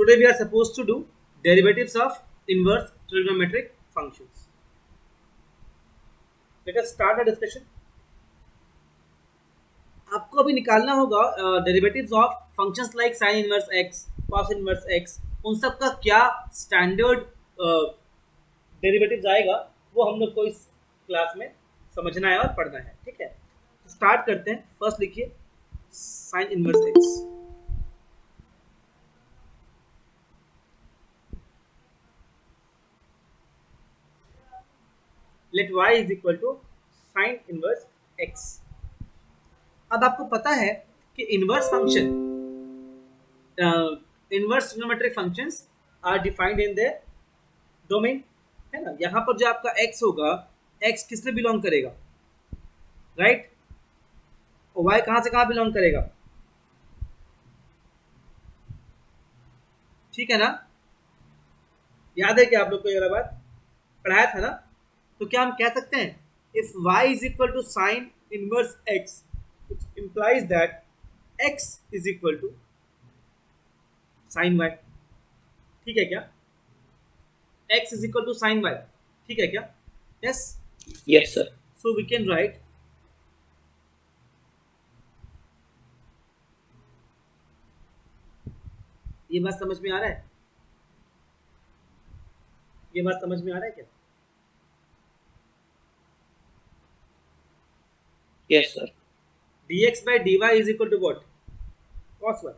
today we are supposed to do derivatives of inverse trigonometric functions. Let us start the discussion. आपको अभी निकालना होगा derivatives of functions like sign inverse x, cos inverse x, उन सब का क्या standard derivatives आएगा वो हम लोग को इस क्लास में समझना है और पढ़ना है. ठीक है, तो स्टार्ट करते हैं. फर्स्ट लिखिए sine inverse x. Let y is equal to sine inverse x. अब आपको पता है कि inverse function inverse trigonometric functions are defined in their domain, है ना. यहाँ पर जो आपका x होगा, x किस में बिलोंग करेगा, राइट. और y कहाँ से कहाँ बिलोंग करेगा, ठीक है ना. याद है क्या आप लोग को ये बात पढ़ाया था ना. तो क्या हम कह सकते हैं if y is equal to sine inverse x, which implies that x is equal to sin y. ठीक है क्या, x is equal to sin y. ठीक है क्या, yes. Yes, sir. So we can write ये बात समझ में आ रहा है, ये बात समझ में आ रहा है क्या. Yes, sir. dx by dy is equal to what, cos y,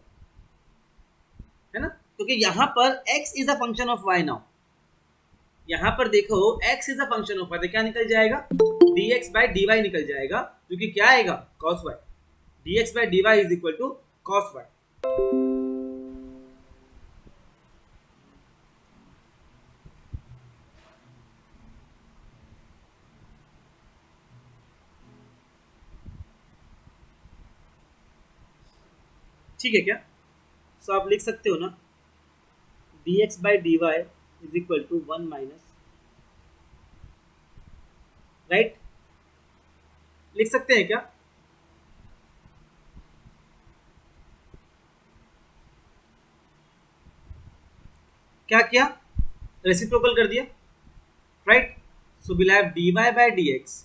है ना. क्योंकि यहाँ पर x is a function of y. now यहाँ पर देखो x is a function of y, तो क्या निकल जाएगा, dx by dy निकल जाएगा, जो कि क्या आएगा, cos y. dx by dy is equal to cos y. ठीक है क्या. सो आप लिख सकते हो ना dx by dy is equal to 1 minus, right. लिख सकते हैं क्या, क्या किया, रेसिप्रोकल कर दिया, right. So will have dy by dx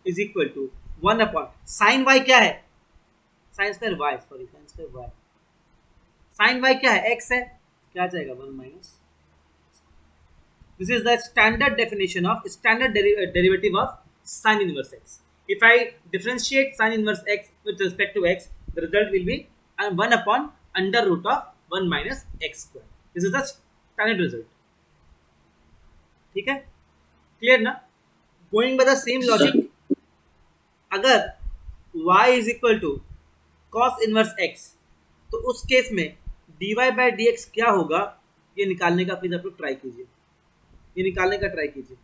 is equal to 1 upon sine y. क्या है, sine square y, sorry sine square y. Sine y क्या है, x है, क्या आ जाएगा 1 minus. This is the standard definition of standard derivative of sin inverse x. If I differentiate sin inverse x with respect to x, the result will be 1 upon under root of 1 minus x square. This is the standard result. ठीक है, clear ना. Going by the same logic, अगर y is equal to cos inverse x, तो उस case में dy by dx क्या होगा, ये निकालने का प्लीज आप लोग ट्राई कीजिए, ये निकालने का ट्राई कीजिए.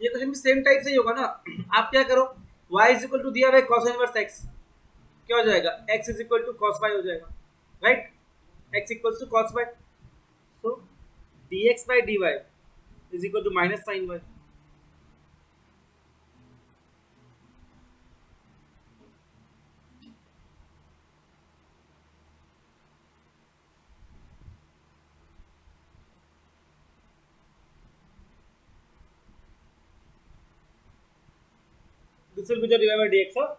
ये क्वेश्चन भी सेम टाइप से ही होगा ना। आप क्या करो, y इज इक्वल टू दिया हुआ cos इनवर्स x, क्या हो जाएगा, x is equal to cos y हो जाएगा, right, x equal to cos y, so dx by dy is equal to minus sine y। This will be the dy by dx of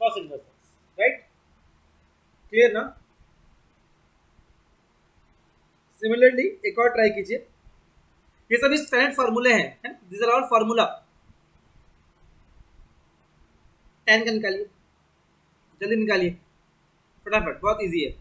cos inverse x, right? Clear ना। Similarly एक और try कीजिए, ये सभी standard फार्मूले हैं, this are all formula. tan का निकालिए, जल्दी निकालिए फटाफट, बहुत इजी है।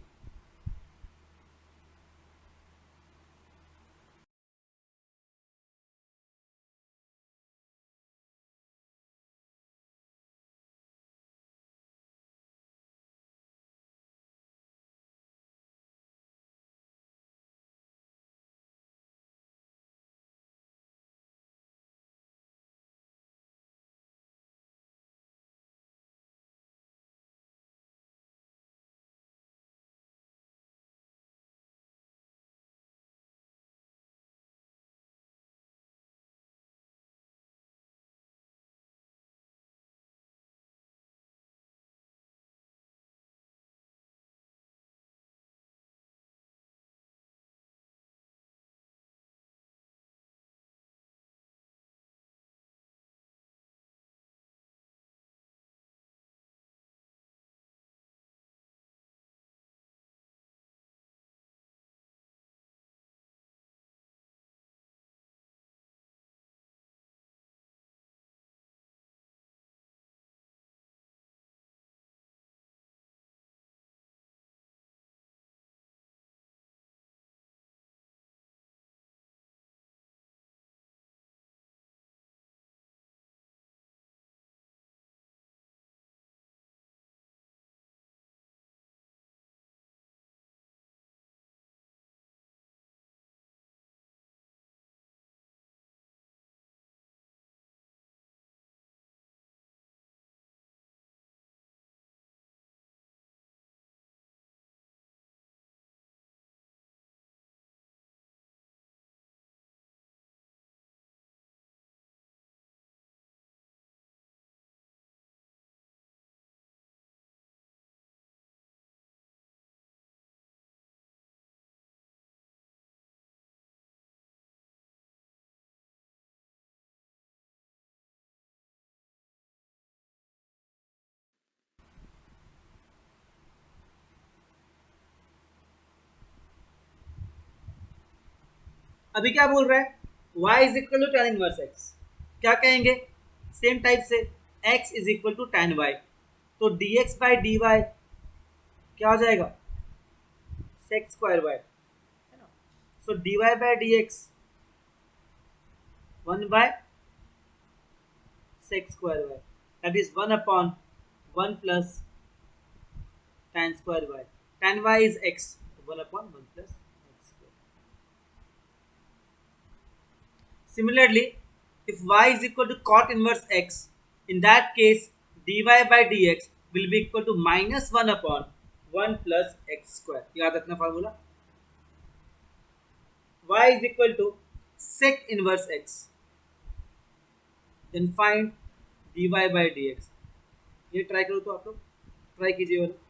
अभी क्या बोल रहा है, y is equal to tan inverse x, क्या कहेंगे, सेम टाइप से x is equal to tan y, तो dx बाई dy क्या हो जाएगा, sec स्क्वायर y, है ना। So dy by dx 1 by sec square y, that is 1 upon 1 plus tan square y, tan y is x, 1 upon 1 plus x square. Similarly, if y is equal to cot inverse x, in that case dy by dx will be equal to minus 1 upon 1 plus x square. याद रखना formula, y is equal to sec inverse x, then find dy by dx. ये try करो तो आप लोग try कीजिए वाला।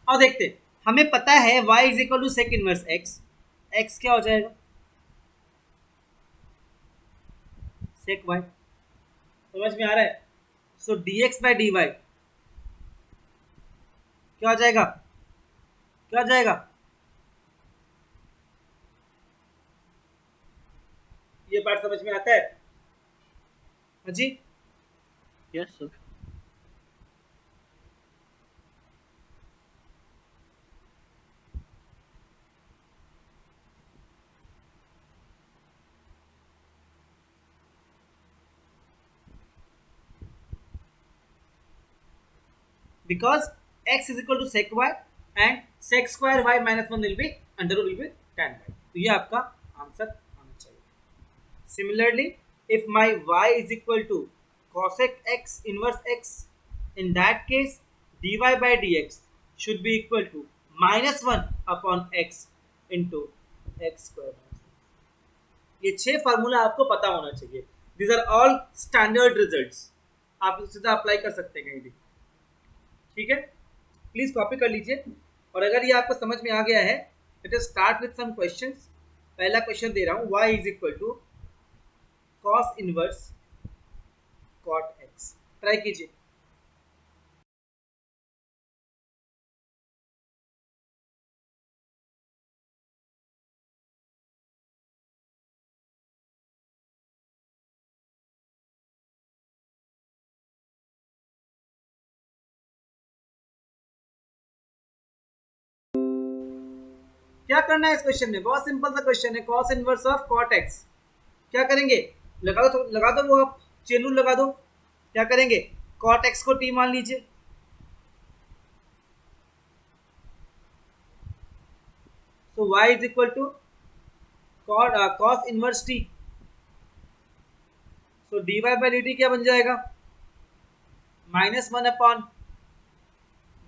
और देखते हैं, हमें पता है y is equal to sec inverse x, x क्या हो जाएगा, सेक y, समझ में आ रहा है। सो dx बाई dy क्या हो जाएगा, क्या हो जाएगा, ये पार्ट समझ में आता है, हाँ जी। Yes, sir. Because x is equal to sec y and sec square y minus 1 will be under root will be tan y, तो ये आपका आंसर आना चाहिए। Similarly, if my y is equal to cosec x inverse x, in that case dy by dx should be equal to minus 1 upon x into x square। ये 6 formula आपको पता होना चाहिए। These are all standard results, आप सीधा apply कर सकते हैं कहीं भी, ठीक है। प्लीज कॉपी कर लीजिए, और अगर ये आपको समझ में आ गया है, let us start with some questions. पहला क्वेश्चन दे रहा हूं, y is equal to cos inverse cot x, try कीजिए। क्या करना है इस क्वेश्चन में, बहुत सिंपल सा क्वेश्चन है, cos inverse of cot x। क्या करेंगे, लगा दो, तो लगा दो, वो आप चेन रूल लगा दो। क्या करेंगे, कॉट x को t मान लीजिए, so y is equal to cos inverse t, so dy by dt क्या बन जाएगा, minus 1 upon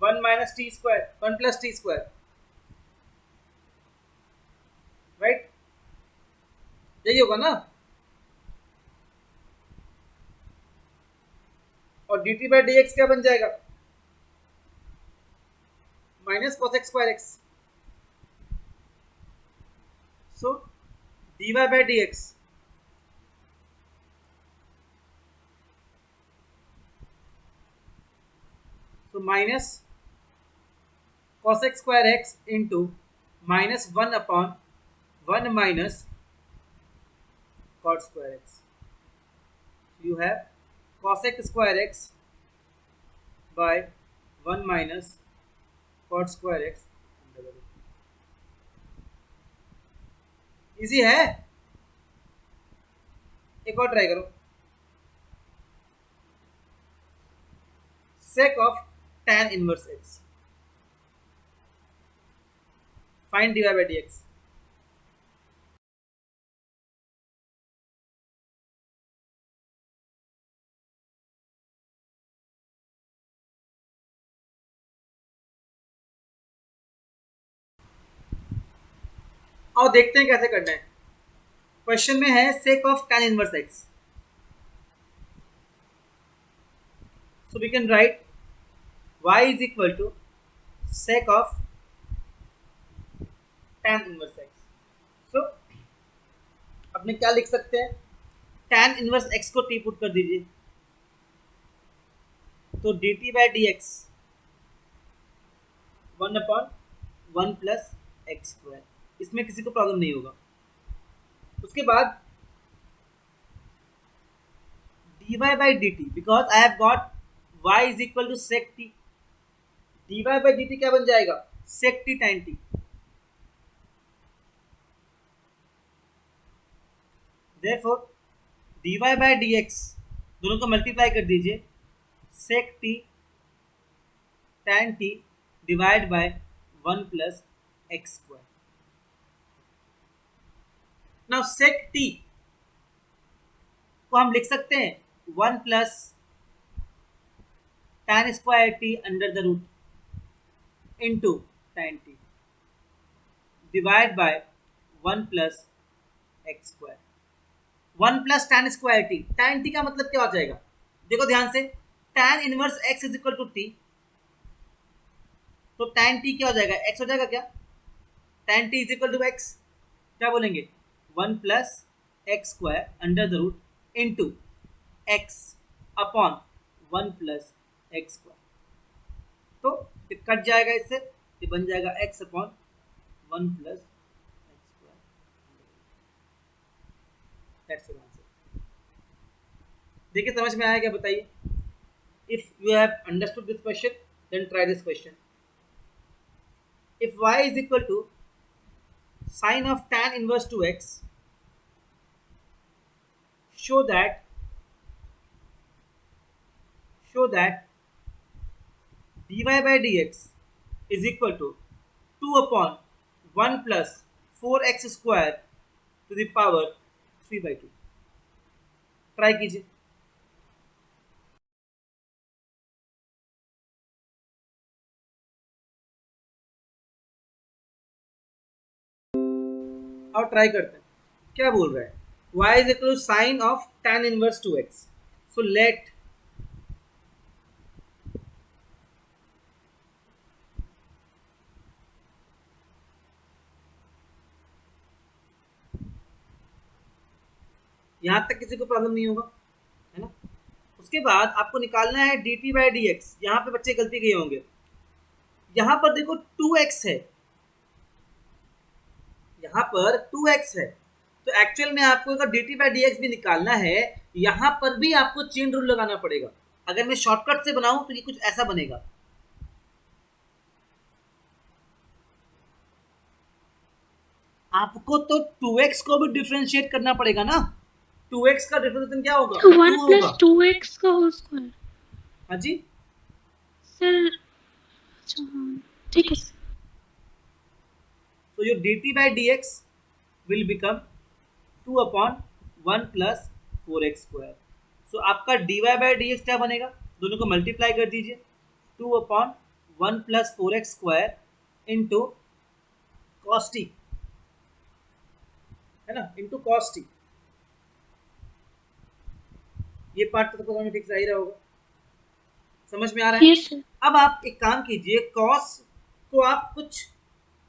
1 minus T square, 1 plus T square, right, यही होगा ना। और dt बाई dx क्या बन जाएगा, minus cos x square x, so dy by dx तो minus cos x square x into minus 1 upon 1 minus cot square x, you have cosec square x by 1 minus cot square x। Easy है, एक और try करो, sec of tan inverse x, find dy by dx। और देखते हैं कैसे करना है। क्वेश्चन में है sec of tan inverse x, so we can write y is equal to sec of tan inverse x। so अपने क्या लिख सकते हैं, tan inverse x को t पुट कर दीजिए, तो dt by dx 1 upon 1 plus x square, इसमें किसी को प्रॉब्लम नहीं होगा। उसके बाद dy by dt, because I have got y is equal to sec t, dy by dt क्या बन जाएगा, sec t tan t, therefore dy by dx दोनों को मल्टीप्लाई कर दीजिए, sec t tan t divide by 1 plus x square. Now sec t को हम लिख सकते हैं 1 plus tan square t under the root into tan t divide by 1 plus x square, 1 plus tan square t, tan t का मतलब क्या हो जाएगा, देखो ध्यान से, tan inverse x is equal to t, तो tan t क्या हो जाएगा, x हो जाएगा क्या, tan t is equal to x, क्या बोलेंगे 1 plus x square under the root into x upon 1 plus x square. तो ये कट जाएगा इससे, ये बन जाएगा x upon 1 plus x square. That's your answer. देखिए समझ में आया क्या, बताइए। If you have understood this question then try this question. If y is equal to sine of tan inverse two x, show that dy by dx is equal to 2 upon 1 plus 4x square to the power 3 by 2। Try कीजिए। और try करते हैं क्या बोल रहा है, y is equal to sin of tan inverse 2x। so let यहां तक किसी को प्रॉब्लम नहीं होगा, है ना। उसके बाद आपको निकालना है dt by dx। यहाँ पे बच्चे गलती किए होंगे, यहाँ पर देखो 2x है, यहाँ पर 2x है, तो एक्चुअल में आपको अगर dt by dx भी निकालना है, यहाँ पर भी आपको चेन रूल लगाना पड़ेगा। अगर मैं शॉर्टकट से बनाऊं तो ये कुछ ऐसा बनेगा, आपको तो 2x को भी डिफरेंशिएट करना पड़ेगा ना। 2x का डिफरेंशिएशन क्या होगा, 1 प्लस 2x का होल स्क्वायर। हाँ जी सर अच्छा हाँ ठीक है। तो your dt by dx will become 2 upon 1 plus 4x square। सो आपका dy by dx क्या बनेगा, दोनों को मल्टीप्लाई कर दीजिए, 2 upon 1 plus 4x square into cos t, है ना, इंटू cos t। ये पार्ट तो समझ में ठीक से आ ही रहा होगा, समझ में आ रहा है। Yes sir. अब आप एक काम कीजिए, cos को आप कुछ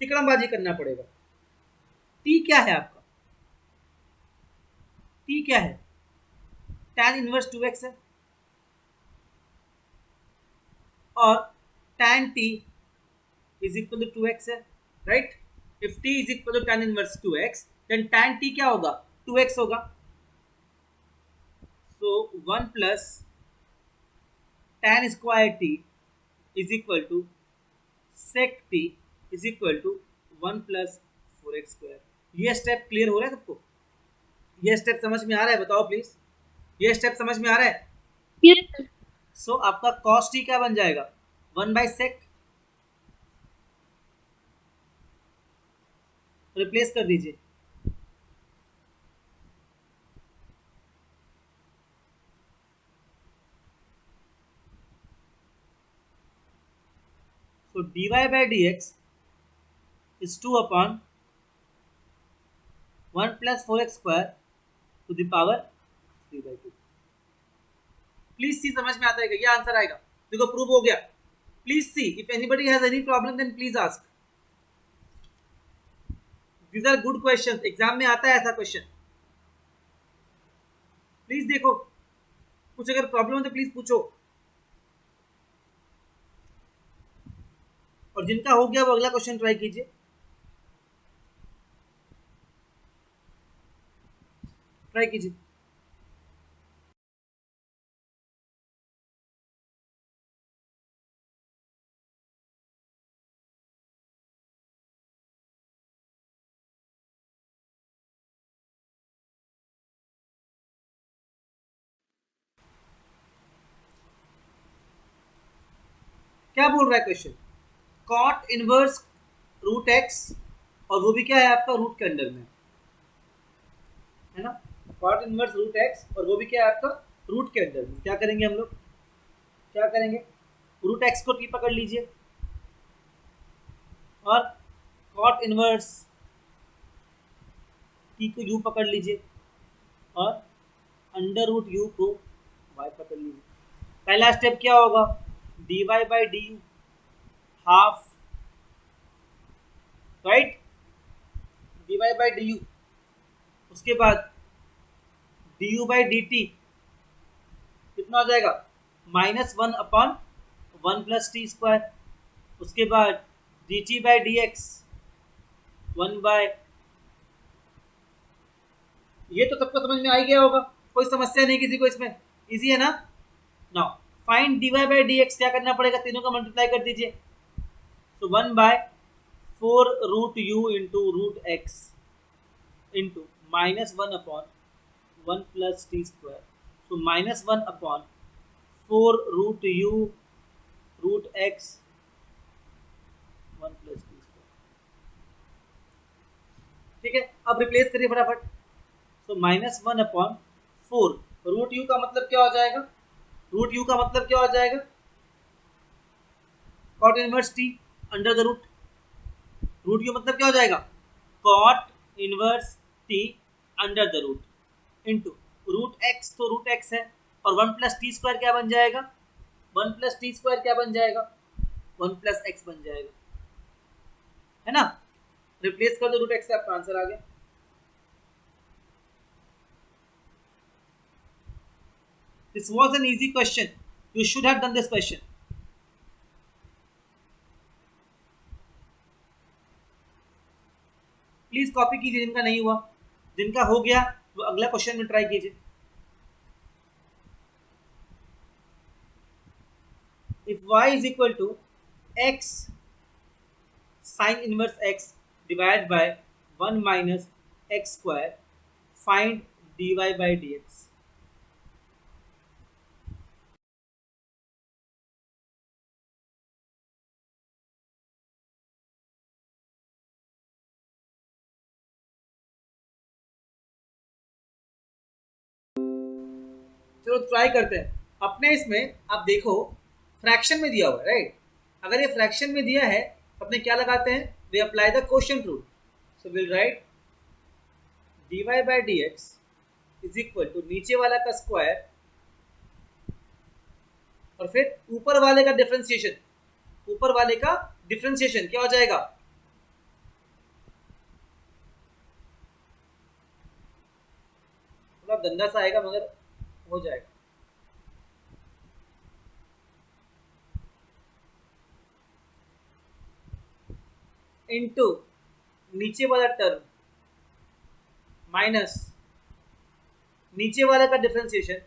तिकड़मबाजी करना पड़ेगा। t क्या है आपका, t क्या है, tan इनवर्स 2x है, और tan t is equal to 2x है, right. If t is equal to tan inverse 2x then tan t क्या होगा, 2x होगा। So 1 plus tan square t is equal to sec t is equal to 1 plus 4x square. ये step clear हो रहा है सबको, ये step समझ में आ रहा है, बताओ प्लीज, ये स्टेप समझ में आ रहा है। Yes sir. सो आपका cos t क्या बन जाएगा, 1 बाई sec, रिप्लेस कर दीजिए। So dy by dx is 2 upon 1 plus 4x square to the power 3 by 2। Please see, समझ में आता है क्या, ये आंसर आएगा, देखो प्रूव हो गया। Please see, if anybody has any problem then please ask. These are good question, exam में आता है ऐसा क्वेश्चन। प्लीज देखो, कुछ अगर प्रॉब्लम हो तो प्लीज पूछो, और जिनका हो गया वो अगला क्वेश्चन ट्राई कीजिए। ट्राई कीजिए। क्या बोल रहा है question, cot inverse root x, और वो भी क्या है आपका रूट के अंडर में, है ना। कॉट इनवर्स रूट एक्स और वो भी क्या है आपका रूट के अंडर में। क्या करेंगे हम लोग, क्या करेंगे, रूट एक्स को टी पकड़ लीजिए, और कॉट इनवर्स टी को यू पकड़ लीजिए, और अंडर रूट यू को वाई पकड़ लीजिए। पहला स्टेप क्या होगा, D Y by D U half right, D Y by D U, उसके बाद D U by D T कितना हो जाएगा, -1/1 प्लस टी स्क्वायर, उसके बाद D T by D X 1 by, ये तो सबको समझ में आ ही गया होगा, कोई समस्या नहीं किसी को इसमें, इजी है ना। Now find d Y by D x, क्या करना पड़ेगा, तीनों का मल्टीप्लाई कर दीजिए, तो 1/4 root u into root x into -1/1 plus T square, तो -1/4 root u root x 1 plus T square. ठीक है, अब रिप्लेस करिए फटाफट, तो -1/4 रूट यू का मतलब क्या हो जाएगा, रूट यू का मतलब क्या हो जाएगा, cot inverse t under the root, root u मतलब क्या हो जाएगा, cot inverse t under the root into root x, तो रूट एक्स है, और 1 प्लस टी स्क्वायर क्या बन जाएगा, 1 प्लस टी स्क्वायर क्या बन जाएगा, 1 प्लस एक्स बन जाएगा, है ना। रिप्लेस कर दो रूट एक्स से, आपका आंसर आ गया। This was an easy question. You should have done this question. Please copy कीजिए जिनका नहीं हुआ, जिनका हो गया वो अगला क्वेश्चन में ट्राई कीजिए। If y is equal to x sin inverse x divided by 1 minus x square, find dy by dx। चलो ट्राई करते हैं। अपने इसमें आप देखो फ्रैक्शन में दिया हुआ है, राइट, अगर ये फ्रैक्शन में दिया है तो अपने क्या लगाते हैं, we apply the quotient rule, so will write dy by D x is equal to नीचे वाला का स्क्वायर और फिर ऊपर वाले का डिफरेंशिएशन, ऊपर वाले का डिफरेंशिएशन क्या हो जाएगा, थोड़ा गंदा सा आएगा मगर हो जाएगा, इनटू नीचे वाला टर्म माइनस नीचे वाले का डिफरेंशिएशन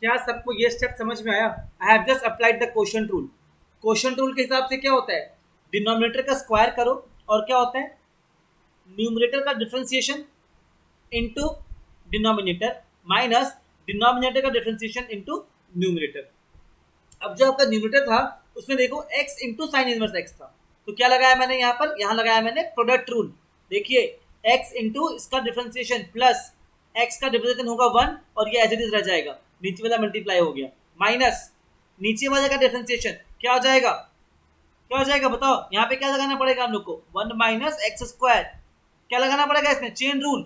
क्या सबको ये स्टेप समझ में आया। आई have just applied the quotient rule. Quotient rule के हिसाब से क्या होता है, डिनोमिनेटर का स्क्वायर करो और क्या होता है, न्यूमरेटर का differentiation into denominator minus denominator का डिफरेंशिएशन इनटू न्यूमरेटर। अब जो आपका न्यूमरेटर था उसमें देखो x into sine inverse x था, तो क्या लगाया मैंने यहाँ पर, यहाँ लगाया मैंने प्रोडक्ट रूल। देखिए x इंटू इसका डिफरेंशिएशन प्लस x का डिफरेंशिएशन होगा 1 और ये एज इट इज रह जाएगा, नीचे वाला मल्टीप्लाई हो गया, माइनस नीचे वाले का डिफरेंशिएशन क्या हो जाएगा, क्या हो जाएगा बताओ, यहाँ पे क्या लगाना पड़ेगा हम लोग को, 1 माइनस एक्स स्क्वायर, क्या लगाना पड़ेगा इसमें, चेन रूल।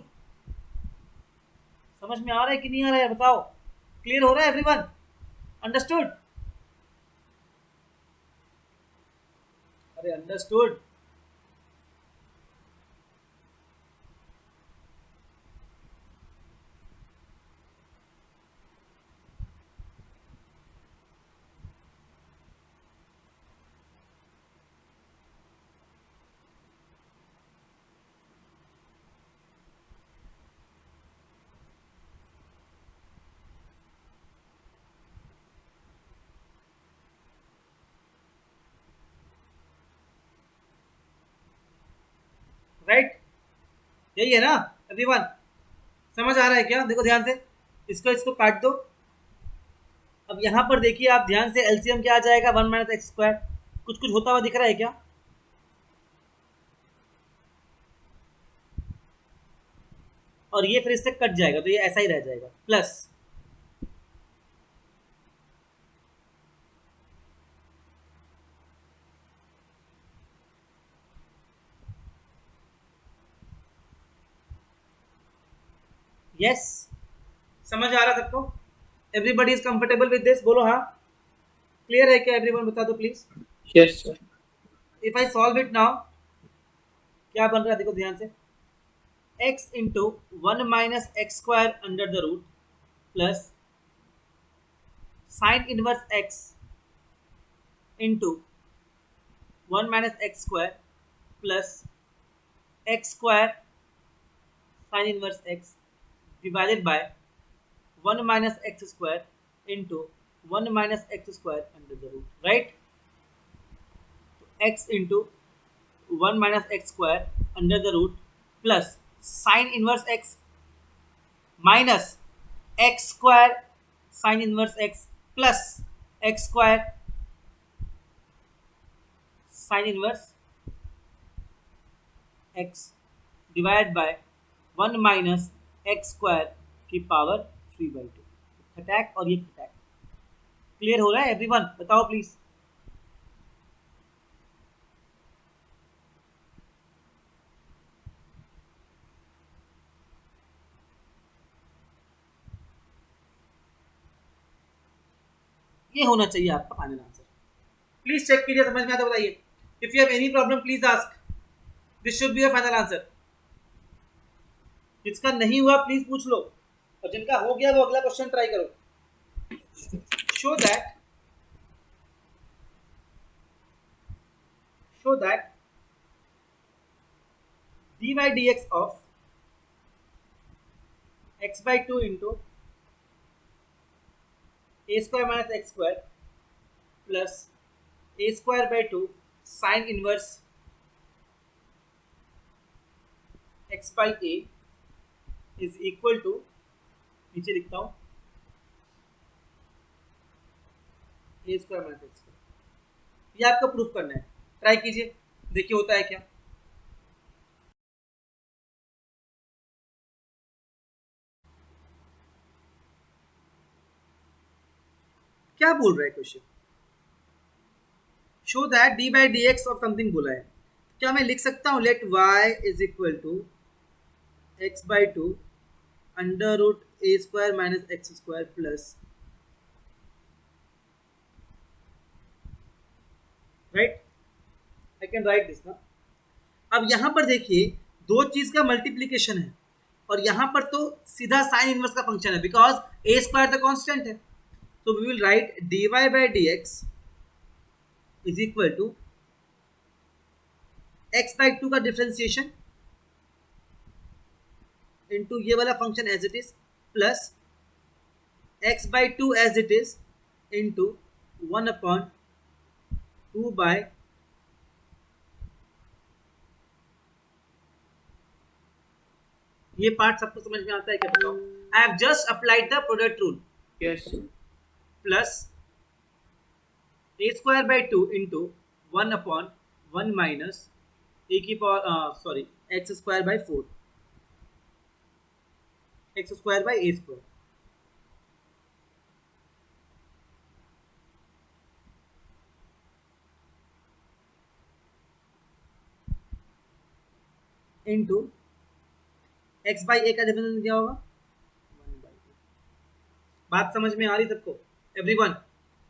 समझ में आ रहा है कि नहीं आ रहा है बताओ, क्लियर हो रहा है एवरीवन, अंडरस्टूड, अरे अंडरस्टूड, राइट, यही है ना एवरीवन, समझ आ रहा है क्या, देखो ध्यान से, इसको इसको काट दो। अब यहाँ पर देखिए आप ध्यान से, एलसीएम क्या आ जाएगा, 1 माइनस एक्स स्क्वायर, कुछ कुछ होता हुआ दिख रहा है क्या, और ये फिर इससे कट जाएगा तो ये ऐसा ही रह जाएगा, प्लस यस, समझ आ रहा सबको? Everybody is comfortable with this? बोलो हाँ। क्लियर है क्या एवरीवन? बता दो please. Yes sir. If I solve it now, क्या बन रहा है देखो ध्यान से। x into 1 - x² under the root plus sine inverse x into 1 - x² plus x² sine inverse x divided by 1 - x² into 1 - x² under the root, right? x into 1 - x² under the root plus sine inverse x minus x² sine inverse x plus x² sine inverse x divide by 1 - x² की power 3/2। खटैक और ये खटैक। Clear हो रहा है everyone? बताओ please. ये होना चाहिए आपका फाइनल आंसर। प्लीज चेक कीजिए, समझ में आता बताइए। If you have any problem please ask. This should be your final answer. जिसका नहीं हुआ प्लीज पूछ लो, और जिनका हो गया वो अगला क्वेश्चन ट्राई करो। Show that dy dx of x/2 into a² minus x² plus a²/2 sin inverse x/a is equal to, नीचे लिखता हूं, a² minus x²। ये आपको प्रूफ करना है। ट्राई कीजिए, देखिए होता है क्या। क्या बोल रहा है question? Show that d/dx of something बोला है। क्या मैं लिख सकता हूं let y is equal to x/2 under root a² minus x² plus, right? I can write this ना। अब यहां पर देखिए दो चीज का मल्टीप्लीकेशन है और यहां पर तो सीधा साइन इनवर्स का फंक्शन है बिकॉज a² तो कांस्टेंट है। तो we will write dy/dx is equal to x/2 का डिफरेंशिएशन इनटू ये वाला function as it is plus x/2 as it is into 1/2 by ये पार्ट सबको समझ में आता है क्या बताओ? I have just applied the product rule. Yes plus a²/2 into 1/1 minus a की power sorry x²/4 x²/a² into x/a का डिफरेंस क्या होगा? 1/a। बात समझ में आ रही सबको everyone?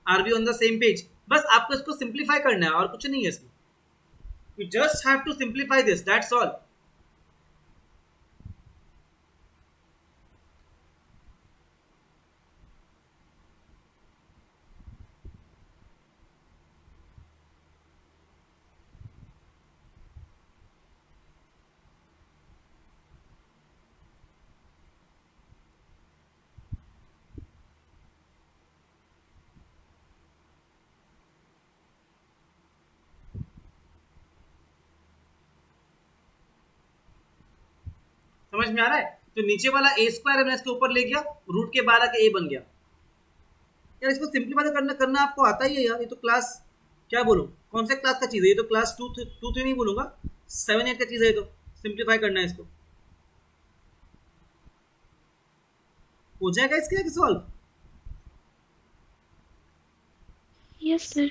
Are we on the same page? बस आपको इसको सिंप्लीफाई करना है और कुछ नहीं है इसमें। You just have to simplify this, that's all. समझ में आ रहा है? तो नीचे वाला a² है मैं इसके ऊपर ले गया, रूट के बाहर आके a बन गया। यार इसको सिंप्लीफाई करना आपको आता ही है यार। ये तो क्लास, क्या बोलूं, कौन से क्लास का चीज़ है ये? तो क्लास 2 3 नहीं बोलूंगा, 7 8 का चीज़ है ये तो। सिंप्लीफाई करना है इसको, हो जाएगा इसके सॉल्व। Yes, sir.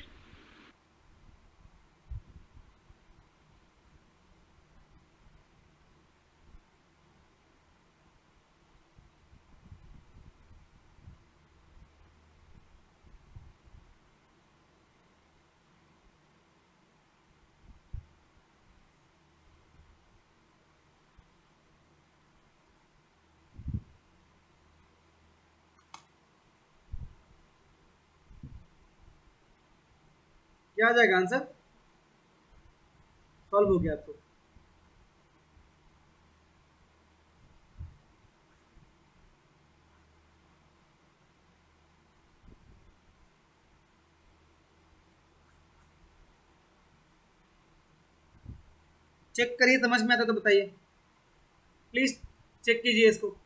क्या आ जाएगा आंसर? सॉल्व हो गया तो चेक करिए, समझ में आता तो बताइए प्लीज, चेक कीजिए इसको।